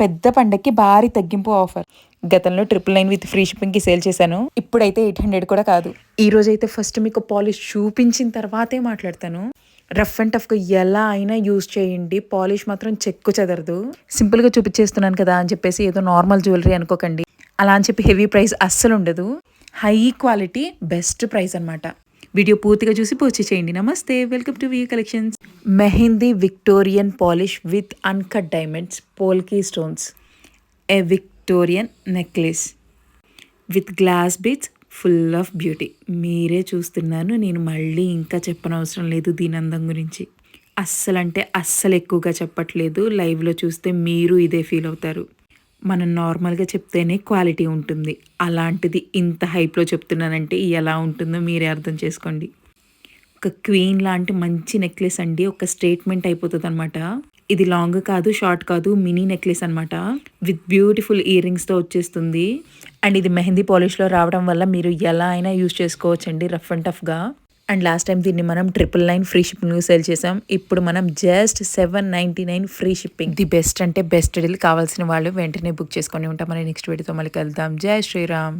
పెద్ద పండక్కి భారీ తగ్గింపు ఆఫర్. గతంలో 999 విత్ ఫ్రీ షిప్పింగ్కి సేల్ చేశాను. ఇప్పుడైతే 800 కూడా కాదు. ఈ రోజైతే ఫస్ట్ మీకు పాలిష్ చూపించిన తర్వాతే మాట్లాడతాను. రఫ్ అండ్ టఫ్గా ఎలా అయినా యూజ్ చేయండి, పాలిష్ మాత్రం చెక్కు చెదరదు. సింపుల్గా చూపించేస్తున్నాను కదా అని చెప్పేసి ఏదో నార్మల్ జ్యువెలరీ అనుకోకండి. అలా అని చెప్పి హెవీ ప్రైస్ అస్సలు ఉండదు. హై క్వాలిటీ బెస్ట్ ప్రైస్ అనమాట. వీడియో పూర్తిగా చూసి పర్చేస్ చేయండి. నమస్తే, welcome to view collections. Mehndi Victorian polish with uncut diamonds, polki stones, A Victorian necklace with glass beads, full of beauty. మీరే చూస్తున్నాను, నేను మళ్ళీ ఇంకా చెప్పనవసరం లేదు దీని అందం గురించి. అస్సలు ఎక్కువగా చెప్పట్లేదు. లైవ్లో చూస్తే మీరు ఇదే ఫీల్ అవుతారు. మనం నార్మల్గా చెప్తేనే క్వాలిటీ ఉంటుంది, అలాంటిది ఇంత హైప్లో చెప్తున్నానంటే ఎలా ఉంటుందో మీరే అర్థం చేసుకోండి. ఒక క్వీన్ లాంటి మంచి నెక్లెస్ అండి, ఒక స్టేట్మెంట్ అయిపోతుంది అనమాట. ఇది లాంగ్ కాదు, షార్ట్ కాదు, మినీ నెక్లెస్ అనమాట. విత్ బ్యూటిఫుల్ ఇయర్ రింగ్స్తో వచ్చేస్తుంది. అండ్ ఇది మెహందీ పాలిష్లో రావడం వల్ల మీరు ఎలా అయినా యూజ్ చేసుకోవచ్చండి, రఫ్ అండ్ టఫ్గా. అండ్ లాస్ట్ టైం దీన్ని మనం 999 ఫ్రీ షిప్పింగ్ సేల్ చేసాం. ఇప్పుడు మనం just 799 free shipping. The best అంటే బెస్ట్ డీల్. కావాల్సిన వాళ్ళు వెంటనే బుక్ చేసుకొని ఉంటాం. మన నెక్స్ట్ వీడియోతో మళ్ళీ కలుద్దాం. జై శ్రీరామ్.